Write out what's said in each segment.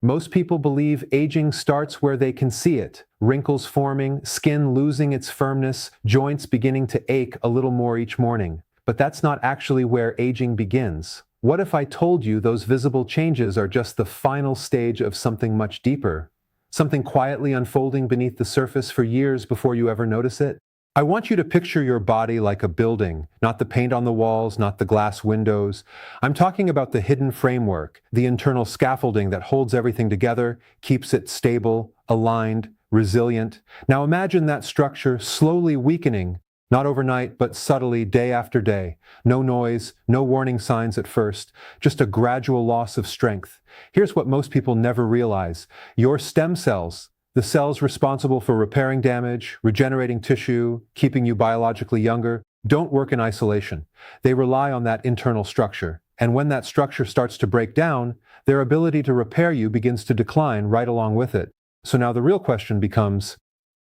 Most people believe aging starts where they can see it. Wrinkles forming, skin losing its firmness, joints beginning to ache a little more each morning. But that's not actually where aging begins. What if I told you those visible changes are just the final stage of something much deeper? Something quietly unfolding beneath the surface for years before you ever notice it? I want you to picture your body like a building, not the paint on the walls, not the glass windows. I'm talking about the hidden framework, the internal scaffolding that holds everything together, keeps it stable, aligned, resilient. Now imagine that structure slowly weakening, not overnight, but subtly day after day. No noise, no warning signs at first, just a gradual loss of strength. Here's what most people never realize. Your stem cells, the cells responsible for repairing damage, regenerating tissue, keeping you biologically younger, don't work in isolation. They rely on that internal structure. And when that structure starts to break down, their ability to repair you begins to decline right along with it. So now the real question becomes,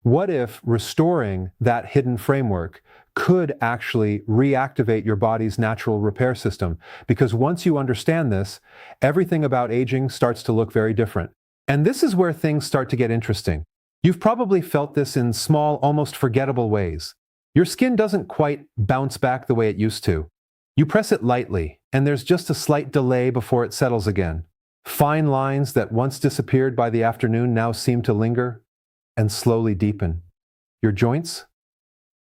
what if restoring that hidden framework could actually reactivate your body's natural repair system? Because once you understand this, everything about aging starts to look very different. And this is where things start to get interesting. You've probably felt this in small, almost forgettable ways. Your skin doesn't quite bounce back the way it used to. You press it lightly, and there's just a slight delay before it settles again. Fine lines that once disappeared by the afternoon now seem to linger and slowly deepen. Your joints?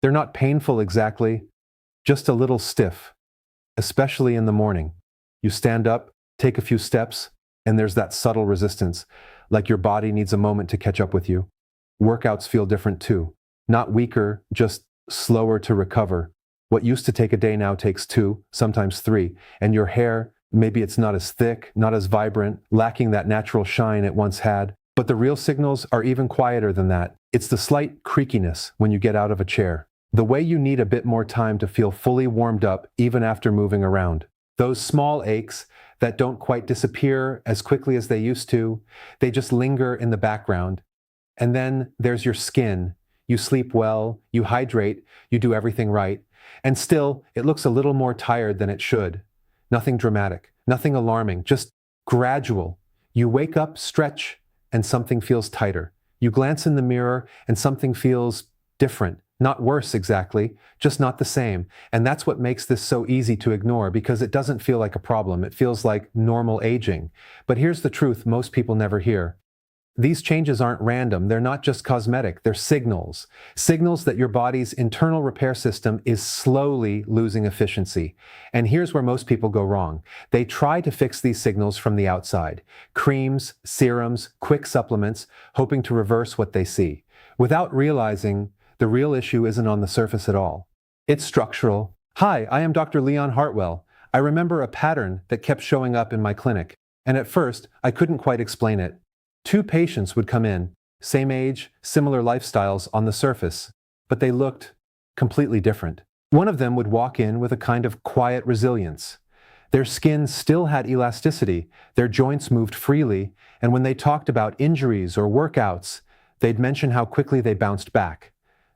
They're not painful exactly, just a little stiff, especially in the morning. You stand up, take a few steps, and there's that subtle resistance, like your body needs a moment to catch up with you. Workouts feel different too. Not weaker, just slower to recover. What used to take a day now takes 2, sometimes 3, and your hair, maybe it's not as thick, not as vibrant, lacking that natural shine it once had. But the real signals are even quieter than that. It's the slight creakiness when you get out of a chair. The way you need a bit more time to feel fully warmed up even after moving around. Those small aches that don't quite disappear as quickly as they used to, they just linger in the background. And then there's your skin. You sleep well, you hydrate, you do everything right. And still, it looks a little more tired than it should. Nothing dramatic, nothing alarming, just gradual. You wake up, stretch, and something feels tighter. You glance in the mirror and something feels different. Not worse exactly, just not the same. And that's what makes this so easy to ignore, because it doesn't feel like a problem. It feels like normal aging. But here's the truth most people never hear. These changes aren't random. They're not just cosmetic. They're signals. Signals that your body's internal repair system is slowly losing efficiency. And here's where most people go wrong. They try to fix these signals from the outside. Creams, serums, quick supplements, hoping to reverse what they see. Without realizing the real issue isn't on the surface at all. It's structural. Hi, I am Dr. Leon Hartwell. I remember a pattern that kept showing up in my clinic. And at first, I couldn't quite explain it. 2 patients would come in, same age, similar lifestyles on the surface, but they looked completely different. One of them would walk in with a kind of quiet resilience. Their skin still had elasticity, their joints moved freely, and when they talked about injuries or workouts, they'd mention how quickly they bounced back.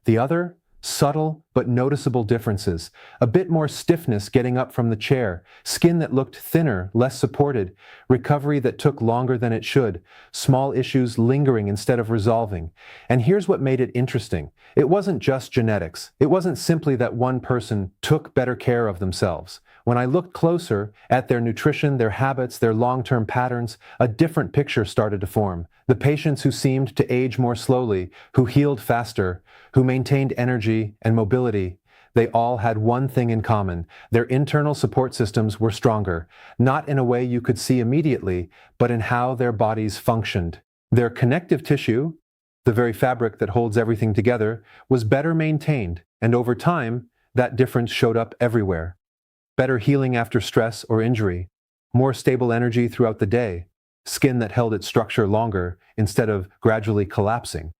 The other, subtle but noticeable differences. A bit more stiffness getting up from the chair, skin that looked thinner, less supported, recovery that took longer than it should, small issues lingering instead of resolving. And here's what made it interesting. It wasn't just genetics. It wasn't simply that one person took better care of themselves. When I looked closer at their nutrition, their habits, their long-term patterns, a different picture started to form. The patients who seemed to age more slowly, who healed faster, who maintained energy and mobility, they all had one thing in common. Their internal support systems were stronger, not in a way you could see immediately, but in how their bodies functioned. Their connective tissue, the very fabric that holds everything together, was better maintained, and over time, that difference showed up everywhere. Better healing after stress or injury, more stable energy throughout the day, skin that held its structure longer instead of gradually collapsing.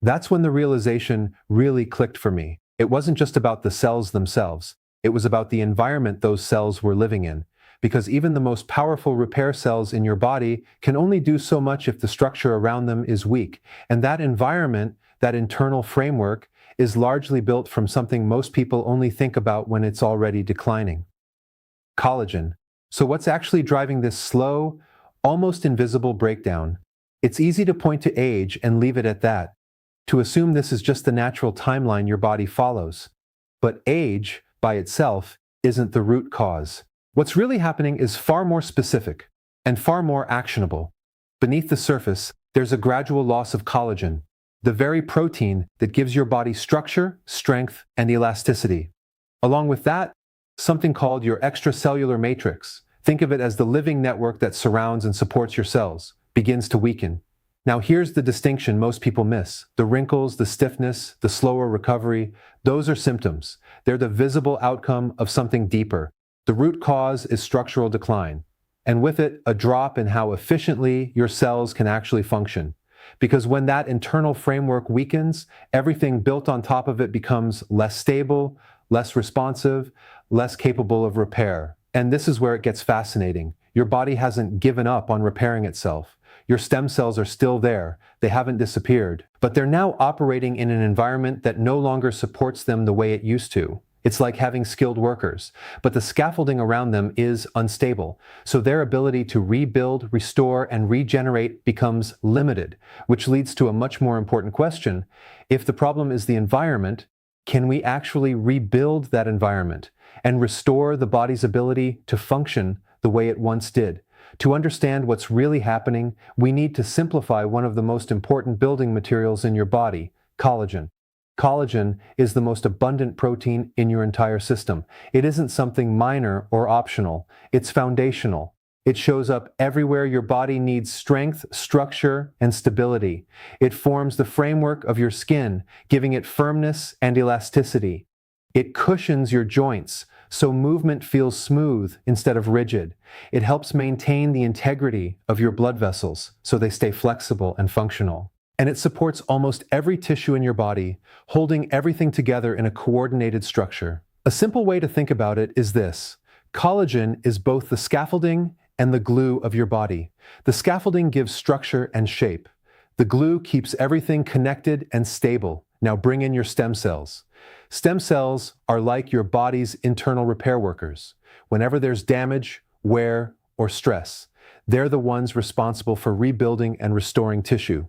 That's when the realization really clicked for me. It wasn't just about the cells themselves. It was about the environment those cells were living in. Because even the most powerful repair cells in your body can only do so much if the structure around them is weak. And that environment, that internal framework, is largely built from something most people only think about when it's already declining. Collagen. So what's actually driving this slow, almost invisible breakdown. It's easy to point to age and leave it at that, to assume this is just the natural timeline your body follows. But age, by itself, isn't the root cause. What's really happening is far more specific and far more actionable. Beneath the surface, there's a gradual loss of collagen, the very protein that gives your body structure, strength, and elasticity. Along with that, something called your extracellular matrix, think of it as the living network that surrounds and supports your cells, begins to weaken. Now here's the distinction most people miss. The wrinkles, the stiffness, the slower recovery, those are symptoms. They're the visible outcome of something deeper. The root cause is structural decline, and with it, a drop in how efficiently your cells can actually function. Because when that internal framework weakens, everything built on top of it becomes less stable, less responsive, less capable of repair. And this is where it gets fascinating. Your body hasn't given up on repairing itself. Your stem cells are still there. They haven't disappeared. But they're now operating in an environment that no longer supports them the way it used to. It's like having skilled workers, but the scaffolding around them is unstable. So their ability to rebuild, restore, and regenerate becomes limited, which leads to a much more important question. If the problem is the environment, can we actually rebuild that environment and restore the body's ability to function the way it once did? To understand what's really happening, we need to simplify one of the most important building materials in your body, collagen. Collagen is the most abundant protein in your entire system. It isn't something minor or optional. It's foundational. It shows up everywhere your body needs strength, structure, and stability. It forms the framework of your skin, giving it firmness and elasticity. It cushions your joints, so movement feels smooth instead of rigid. It helps maintain the integrity of your blood vessels, so they stay flexible and functional. And it supports almost every tissue in your body, holding everything together in a coordinated structure. A simple way to think about it is this. Collagen is both the scaffolding and the glue of your body. The scaffolding gives structure and shape. The glue keeps everything connected and stable. Now bring in your stem cells. Stem cells are like your body's internal repair workers. Whenever there's damage, wear, or stress, they're the ones responsible for rebuilding and restoring tissue.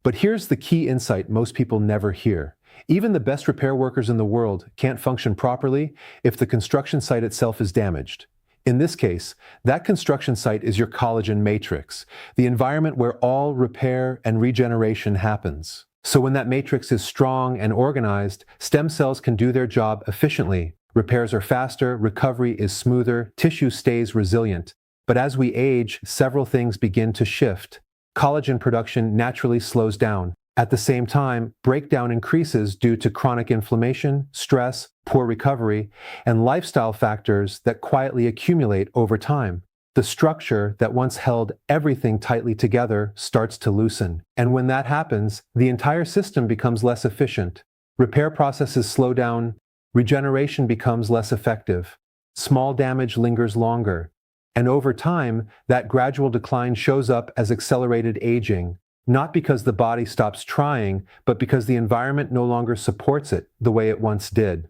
But here's the key insight most people never hear. Even the best repair workers in the world can't function properly if the construction site itself is damaged. In this case, that construction site is your collagen matrix, the environment where all repair and regeneration happens. So when that matrix is strong and organized, stem cells can do their job efficiently. Repairs are faster, recovery is smoother, tissue stays resilient. But as we age, several things begin to shift. Collagen production naturally slows down. At the same time, breakdown increases due to chronic inflammation, stress, poor recovery, and lifestyle factors that quietly accumulate over time. The structure that once held everything tightly together starts to loosen. And when that happens, the entire system becomes less efficient. Repair processes slow down, regeneration becomes less effective, small damage lingers longer. And over time, that gradual decline shows up as accelerated aging, not because the body stops trying, but because the environment no longer supports it the way it once did.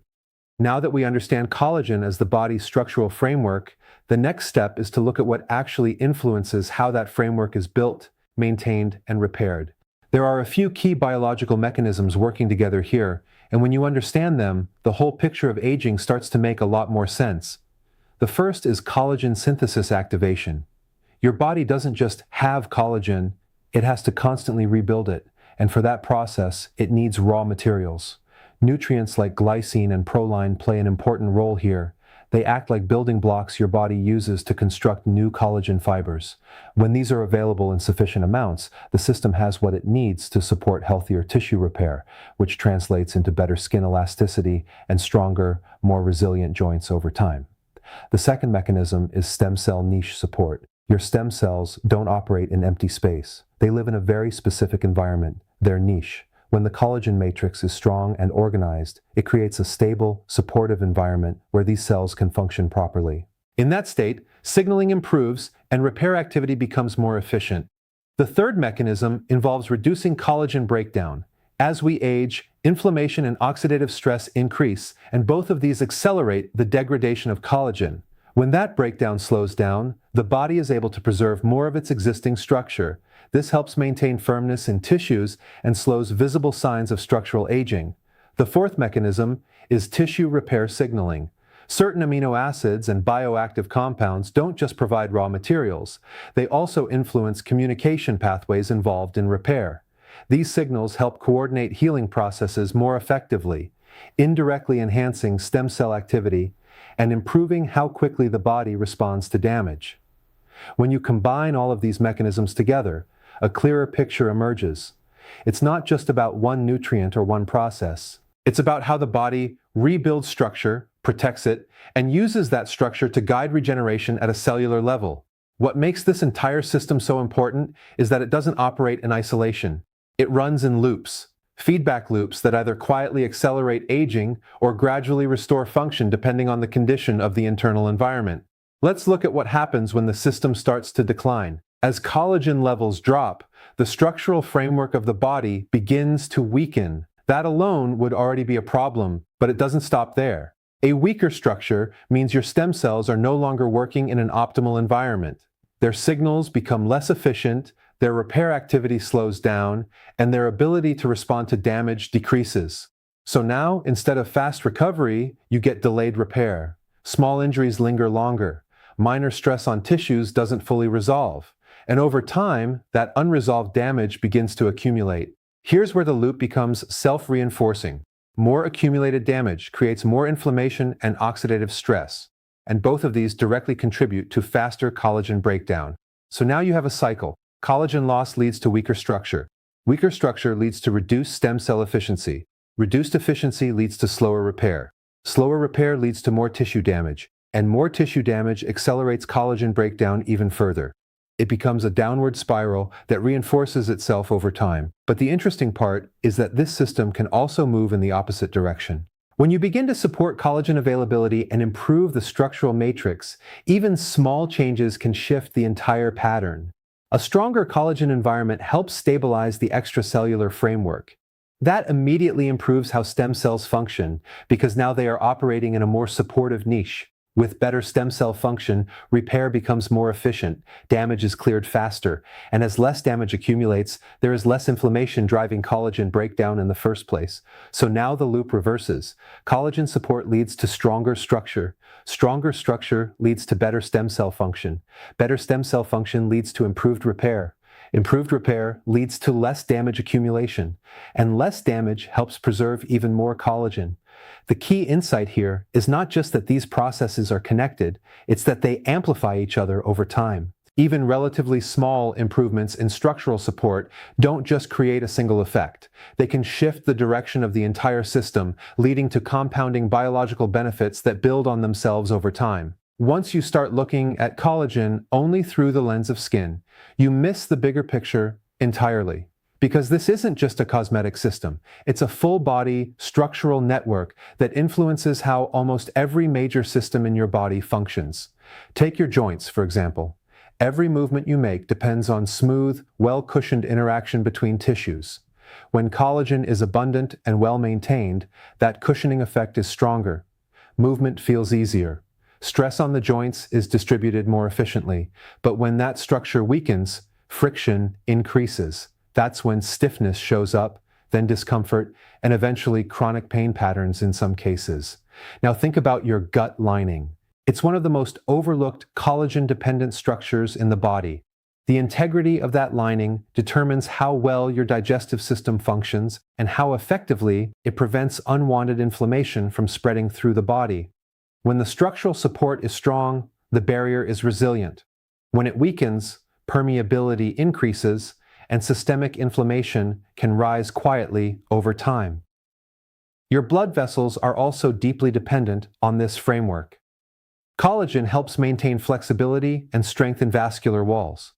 Now that we understand collagen as the body's structural framework, the next step is to look at what actually influences how that framework is built, maintained, and repaired. There are a few key biological mechanisms working together here, and when you understand them, the whole picture of aging starts to make a lot more sense. The first is collagen synthesis activation. Your body doesn't just have collagen, it has to constantly rebuild it, and for that process, it needs raw materials. Nutrients like glycine and proline play an important role here. They act like building blocks your body uses to construct new collagen fibers. When these are available in sufficient amounts, the system has what it needs to support healthier tissue repair, which translates into better skin elasticity and stronger, more resilient joints over time. The second mechanism is stem cell niche support. Your stem cells don't operate in empty space. They live in a very specific environment, their niche. When the collagen matrix is strong and organized, it creates a stable, supportive environment where these cells can function properly. In that state, signaling improves and repair activity becomes more efficient. The third mechanism involves reducing collagen breakdown. As we age, inflammation and oxidative stress increase, and both of these accelerate the degradation of collagen. When that breakdown slows down, the body is able to preserve more of its existing structure. This helps maintain firmness in tissues and slows visible signs of structural aging. The fourth mechanism is tissue repair signaling. Certain amino acids and bioactive compounds don't just provide raw materials, they also influence communication pathways involved in repair. These signals help coordinate healing processes more effectively, indirectly enhancing stem cell activity and improving how quickly the body responds to damage. When you combine all of these mechanisms together, a clearer picture emerges. It's not just about one nutrient or one process. It's about how the body rebuilds structure, protects it, and uses that structure to guide regeneration at a cellular level. What makes this entire system so important is that it doesn't operate in isolation. It runs in loops, feedback loops that either quietly accelerate aging or gradually restore function depending on the condition of the internal environment. Let's look at what happens when the system starts to decline. As collagen levels drop, the structural framework of the body begins to weaken. That alone would already be a problem, but it doesn't stop there. A weaker structure means your stem cells are no longer working in an optimal environment. Their signals become less efficient, their repair activity slows down, and their ability to respond to damage decreases. So now, instead of fast recovery, you get delayed repair. Small injuries linger longer. Minor stress on tissues doesn't fully resolve. And over time, that unresolved damage begins to accumulate. Here's where the loop becomes self-reinforcing. More accumulated damage creates more inflammation and oxidative stress, and both of these directly contribute to faster collagen breakdown. So now you have a cycle. Collagen loss leads to weaker structure. Weaker structure leads to reduced stem cell efficiency. Reduced efficiency leads to slower repair. Slower repair leads to more tissue damage, and more tissue damage accelerates collagen breakdown even further. It becomes a downward spiral that reinforces itself over time. But the interesting part is that this system can also move in the opposite direction. When you begin to support collagen availability and improve the structural matrix, even small changes can shift the entire pattern. A stronger collagen environment helps stabilize the extracellular framework. That immediately improves how stem cells function because now they are operating in a more supportive niche. With better stem cell function, repair becomes more efficient, damage is cleared faster, and as less damage accumulates, there is less inflammation driving collagen breakdown in the first place. So now the loop reverses. Collagen support leads to stronger structure. Stronger structure leads to better stem cell function. Better stem cell function leads to improved repair. Improved repair leads to less damage accumulation, and less damage helps preserve even more collagen. The key insight here is not just that these processes are connected, it's that they amplify each other over time. Even relatively small improvements in structural support don't just create a single effect. They can shift the direction of the entire system, leading to compounding biological benefits that build on themselves over time. Once you start looking at collagen only through the lens of skin, you miss the bigger picture entirely. Because this isn't just a cosmetic system, it's a full-body structural network that influences how almost every major system in your body functions. Take your joints, for example. Every movement you make depends on smooth, well-cushioned interaction between tissues. When collagen is abundant and well-maintained, that cushioning effect is stronger. Movement feels easier. Stress on the joints is distributed more efficiently, but when that structure weakens, friction increases. That's when stiffness shows up, then discomfort, and eventually chronic pain patterns in some cases. Now think about your gut lining. It's one of the most overlooked collagen-dependent structures in the body. The integrity of that lining determines how well your digestive system functions and how effectively it prevents unwanted inflammation from spreading through the body. When the structural support is strong, the barrier is resilient. When it weakens, permeability increases, and systemic inflammation can rise quietly over time. Your blood vessels are also deeply dependent on this framework. Collagen helps maintain flexibility and strengthen vascular walls.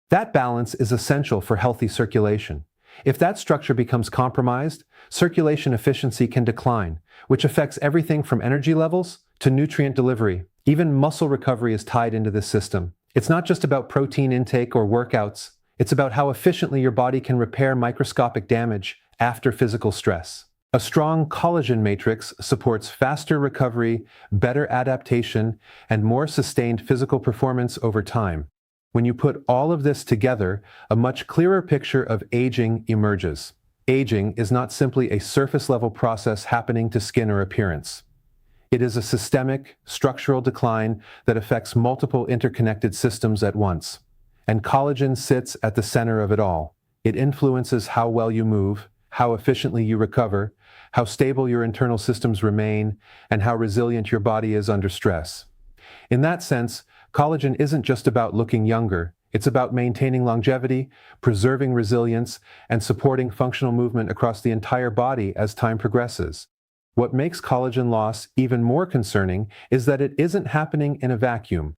That balance is essential for healthy circulation. If that structure becomes compromised, circulation efficiency can decline, which affects everything from energy levels to nutrient delivery. Even muscle recovery is tied into this system. It's not just about protein intake or workouts. It's about how efficiently your body can repair microscopic damage after physical stress. A strong collagen matrix supports faster recovery, better adaptation, and more sustained physical performance over time. When you put all of this together, a much clearer picture of aging emerges. Aging is not simply a surface-level process happening to skin or appearance. It is a systemic, structural decline that affects multiple interconnected systems at once. And collagen sits at the center of it all. It influences how well you move, how efficiently you recover, how stable your internal systems remain, and how resilient your body is under stress. In that sense, collagen isn't just about looking younger. It's about maintaining longevity, preserving resilience, and supporting functional movement across the entire body as time progresses. What makes collagen loss even more concerning is that it isn't happening in a vacuum.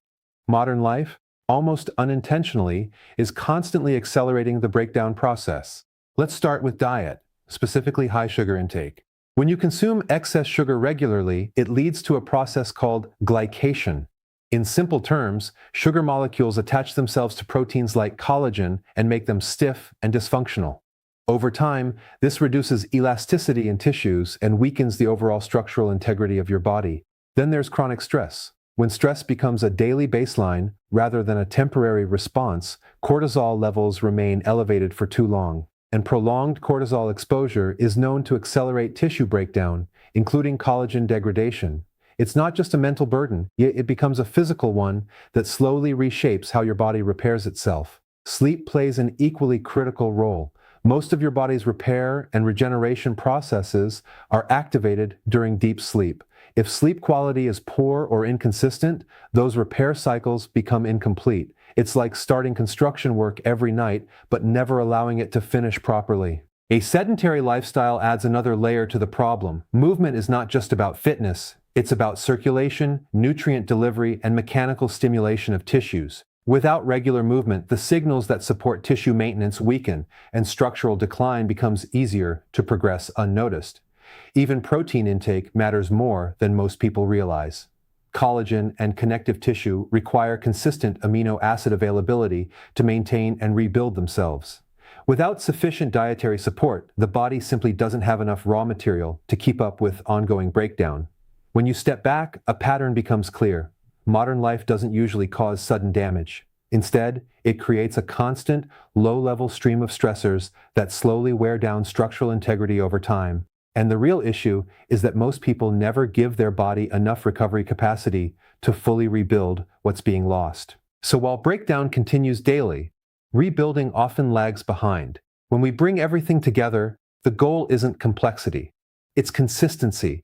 Modern life, almost unintentionally, is constantly accelerating the breakdown process. Let's start with diet, specifically high sugar intake. When you consume excess sugar regularly, it leads to a process called glycation. In simple terms, sugar molecules attach themselves to proteins like collagen and make them stiff and dysfunctional. Over time, this reduces elasticity in tissues and weakens the overall structural integrity of your body. Then there's chronic stress. When stress becomes a daily baseline rather than a temporary response, cortisol levels remain elevated for too long. And prolonged cortisol exposure is known to accelerate tissue breakdown, including collagen degradation. It's not just a mental burden, yet it becomes a physical one that slowly reshapes how your body repairs itself. Sleep plays an equally critical role. Most of your body's repair and regeneration processes are activated during deep sleep. If sleep quality is poor or inconsistent, those repair cycles become incomplete. It's like starting construction work every night, but never allowing it to finish properly. A sedentary lifestyle adds another layer to the problem. Movement is not just about fitness. It's about circulation, nutrient delivery, and mechanical stimulation of tissues. Without regular movement, the signals that support tissue maintenance weaken, and structural decline becomes easier to progress unnoticed. Even protein intake matters more than most people realize. Collagen and connective tissue require consistent amino acid availability to maintain and rebuild themselves. Without sufficient dietary support, the body simply doesn't have enough raw material to keep up with ongoing breakdown. When you step back, a pattern becomes clear. Modern life doesn't usually cause sudden damage. Instead, it creates a constant, low-level stream of stressors that slowly wear down structural integrity over time. And the real issue is that most people never give their body enough recovery capacity to fully rebuild what's being lost. So while breakdown continues daily, rebuilding often lags behind. When we bring everything together, the goal isn't complexity. It's consistency,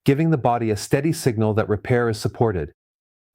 giving the body a steady signal that repair is supported.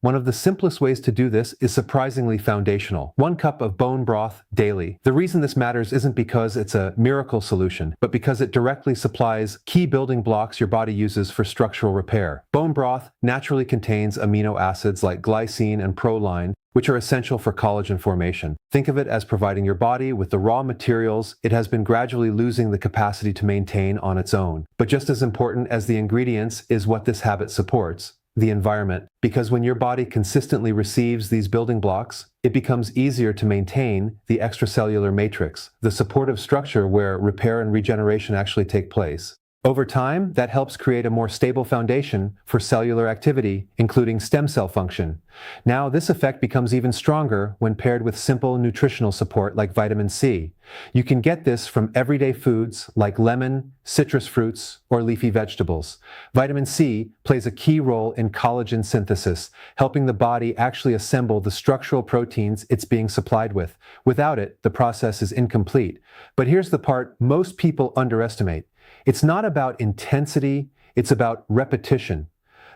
One of the simplest ways to do this is surprisingly foundational. 1 cup of bone broth daily. The reason this matters isn't because it's a miracle solution, but because it directly supplies key building blocks your body uses for structural repair. Bone broth naturally contains amino acids like glycine and proline, which are essential for collagen formation. Think of it as providing your body with the raw materials it has been gradually losing the capacity to maintain on its own. But just as important as the ingredients is what this habit supports: the environment. Because when your body consistently receives these building blocks, it becomes easier to maintain the extracellular matrix, the supportive structure where repair and regeneration actually take place. Over time, that helps create a more stable foundation for cellular activity, including stem cell function. Now, this effect becomes even stronger when paired with simple nutritional support like vitamin C. You can get this from everyday foods like lemon, citrus fruits, or leafy vegetables. Vitamin C plays a key role in collagen synthesis, helping the body actually assemble the structural proteins it's being supplied with. Without it, the process is incomplete. But here's the part most people underestimate. It's not about intensity, it's about repetition.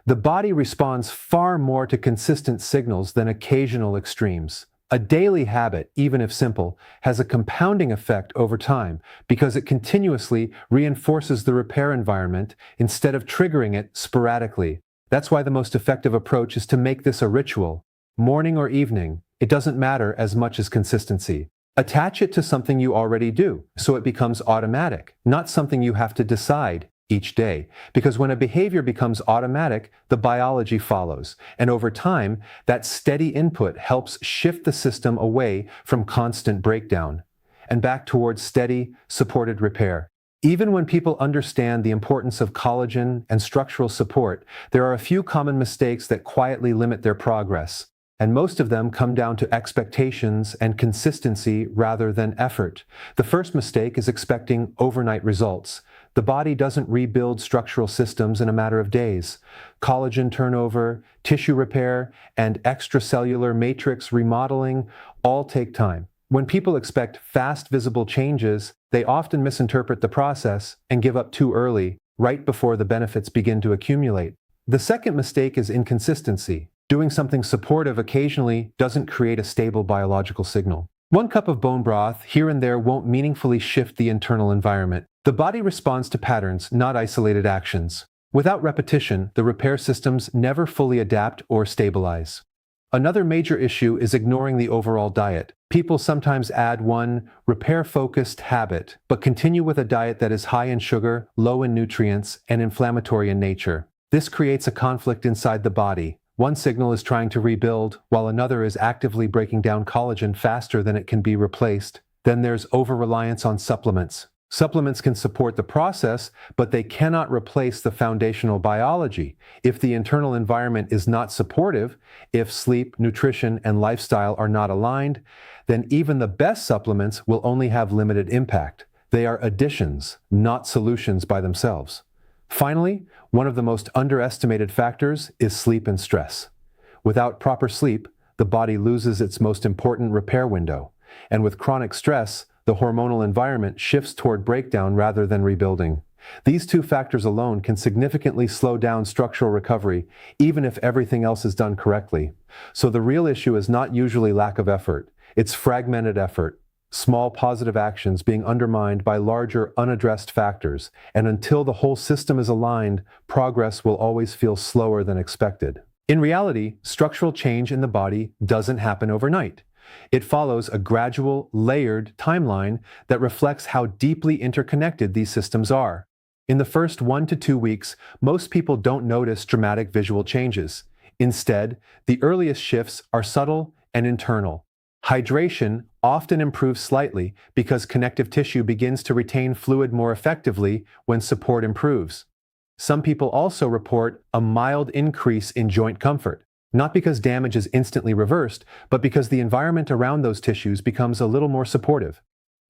The body responds far more to consistent signals than occasional extremes. A daily habit, even if simple, has a compounding effect over time because it continuously reinforces the repair environment instead of triggering it sporadically. That's why the most effective approach is to make this a ritual. Morning or evening, it doesn't matter as much as consistency. Attach it to something you already do, so it becomes automatic, not something you have to decide each day. Because when a behavior becomes automatic, the biology follows. And over time, that steady input helps shift the system away from constant breakdown and back towards steady, supported repair. Even when people understand the importance of collagen and structural support, there are a few common mistakes that quietly limit their progress, and most of them come down to expectations and consistency rather than effort. The first mistake is expecting overnight results. The body doesn't rebuild structural systems in a matter of days. Collagen turnover, tissue repair, and extracellular matrix remodeling all take time. When people expect fast, visible changes, they often misinterpret the process and give up too early, right before the benefits begin to accumulate. The second mistake is inconsistency. Doing something supportive occasionally doesn't create a stable biological signal. 1 cup of bone broth here and there won't meaningfully shift the internal environment. The body responds to patterns, not isolated actions. Without repetition, the repair systems never fully adapt or stabilize. Another major issue is ignoring the overall diet. People sometimes add one repair-focused habit, but continue with a diet that is high in sugar, low in nutrients, and inflammatory in nature. This creates a conflict inside the body. One signal is trying to rebuild, while another is actively breaking down collagen faster than it can be replaced. Then there's over-reliance on supplements. Supplements can support the process, but they cannot replace the foundational biology. If the internal environment is not supportive, if sleep, nutrition, and lifestyle are not aligned, then even the best supplements will only have limited impact. They are additions, not solutions by themselves. Finally, one of the most underestimated factors is sleep and stress. Without proper sleep, the body loses its most important repair window. And with chronic stress, the hormonal environment shifts toward breakdown rather than rebuilding. These two factors alone can significantly slow down structural recovery, even if everything else is done correctly. So the real issue is not usually lack of effort, it's fragmented effort, small positive actions being undermined by larger unaddressed factors, and until the whole system is aligned, progress will always feel slower than expected. In reality, structural change in the body doesn't happen overnight. It follows a gradual, layered timeline that reflects how deeply interconnected these systems are. In the first 1 to 2 weeks, most people don't notice dramatic visual changes. Instead, the earliest shifts are subtle and internal. Hydration often improves slightly because connective tissue begins to retain fluid more effectively when support improves. Some people also report a mild increase in joint comfort. Not because damage is instantly reversed, but because the environment around those tissues becomes a little more supportive.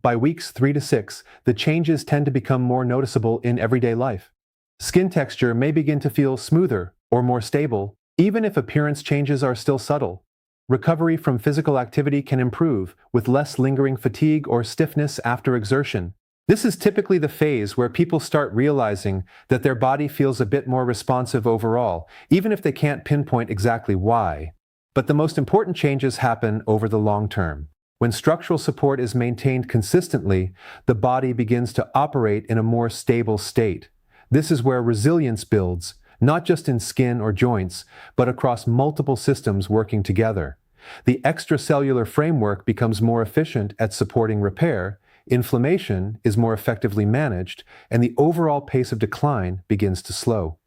By weeks 3 to 6, the changes tend to become more noticeable in everyday life. Skin texture may begin to feel smoother or more stable, even if appearance changes are still subtle. Recovery from physical activity can improve, with less lingering fatigue or stiffness after exertion. This is typically the phase where people start realizing that their body feels a bit more responsive overall, even if they can't pinpoint exactly why. But the most important changes happen over the long term. When structural support is maintained consistently, the body begins to operate in a more stable state. This is where resilience builds, not just in skin or joints, but across multiple systems working together. The extracellular framework becomes more efficient at supporting repair, inflammation is more effectively managed, and the overall pace of decline begins to slow.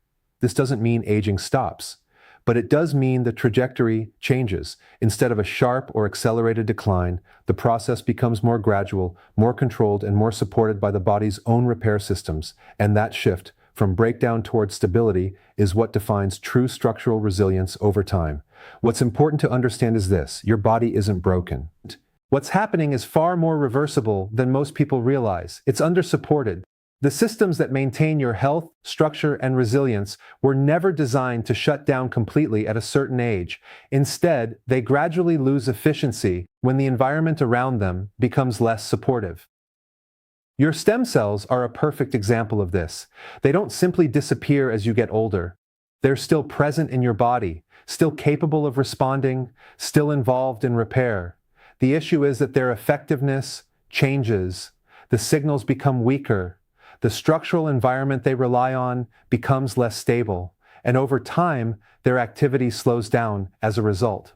This doesn't mean aging stops, but it does mean the trajectory changes. Instead of a sharp or accelerated decline, the process becomes more gradual, more controlled, and more supported by the body's own repair systems. And that shift from breakdown towards stability is what defines true structural resilience over time. What's important to understand is this: your body isn't broken. What's happening is far more reversible than most people realize. It's under-supported. The systems that maintain your health, structure, and resilience were never designed to shut down completely at a certain age. Instead, they gradually lose efficiency when the environment around them becomes less supportive. Your stem cells are a perfect example of this. They don't simply disappear as you get older. They're still present in your body, still capable of responding, still involved in repair. The issue is that their effectiveness changes. The signals become weaker. The structural environment they rely on becomes less stable. And over time, their activity slows down as a result.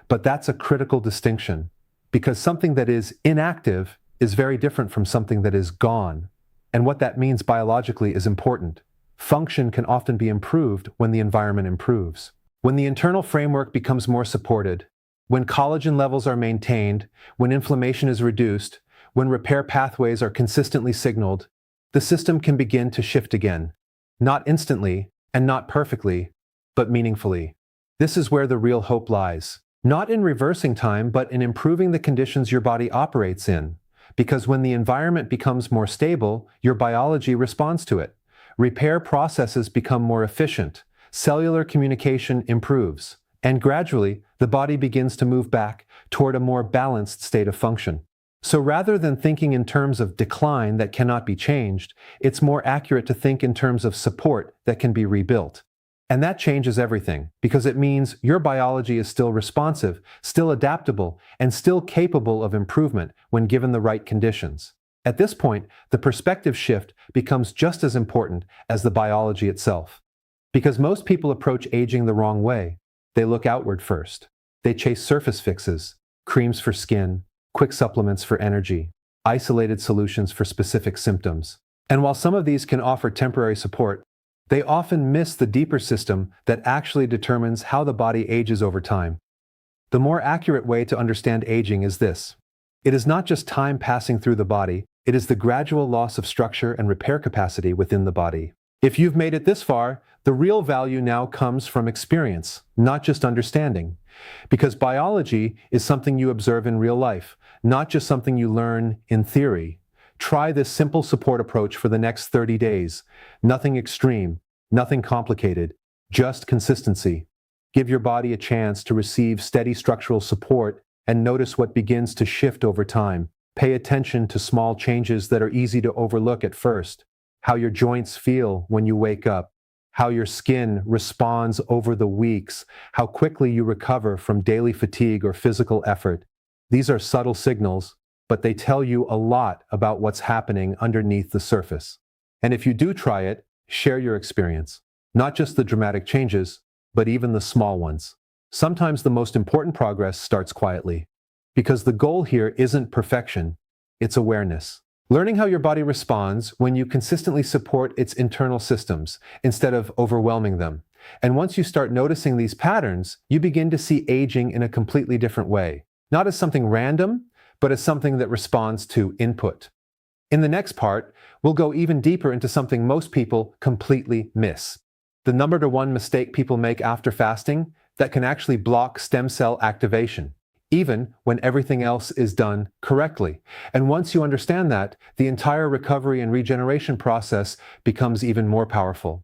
But that's a critical distinction, because something that is inactive is very different from something that is gone. And what that means biologically is important. Function can often be improved when the environment improves. When the internal framework becomes more supported, when collagen levels are maintained, when inflammation is reduced, when repair pathways are consistently signaled, the system can begin to shift again. Not instantly, and not perfectly, but meaningfully. This is where the real hope lies. Not in reversing time, but in improving the conditions your body operates in. Because when the environment becomes more stable, your biology responds to it. Repair processes become more efficient, cellular communication improves, and gradually, the body begins to move back toward a more balanced state of function. So rather than thinking in terms of decline that cannot be changed, it's more accurate to think in terms of support that can be rebuilt. And that changes everything, because it means your biology is still responsive, still adaptable, and still capable of improvement when given the right conditions. At this point, the perspective shift becomes just as important as the biology itself. Because most people approach aging the wrong way. They look outward first. They chase surface fixes, creams for skin, quick supplements for energy, isolated solutions for specific symptoms. And while some of these can offer temporary support, they often miss the deeper system that actually determines how the body ages over time. The more accurate way to understand aging is this. It is not just time passing through the body, it is the gradual loss of structure and repair capacity within the body. If you've made it this far, the real value now comes from experience, not just understanding. Because biology is something you observe in real life, not just something you learn in theory. Try this simple support approach for the next 30 days. Nothing extreme, nothing complicated, just consistency. Give your body a chance to receive steady structural support and notice what begins to shift over time. Pay attention to small changes that are easy to overlook at first. How your joints feel when you wake up, how your skin responds over the weeks, how quickly you recover from daily fatigue or physical effort. These are subtle signals, but they tell you a lot about what's happening underneath the surface. And if you do try it, share your experience. Not just the dramatic changes, but even the small ones. Sometimes the most important progress starts quietly. Because the goal here isn't perfection, it's awareness. Learning how your body responds when you consistently support its internal systems instead of overwhelming them. And once you start noticing these patterns, you begin to see aging in a completely different way. Not as something random, but as something that responds to input. In the next part, we'll go even deeper into something most people completely miss. The number one mistake people make after fasting that can actually block stem cell activation, even when everything else is done correctly. And once you understand that, the entire recovery and regeneration process becomes even more powerful.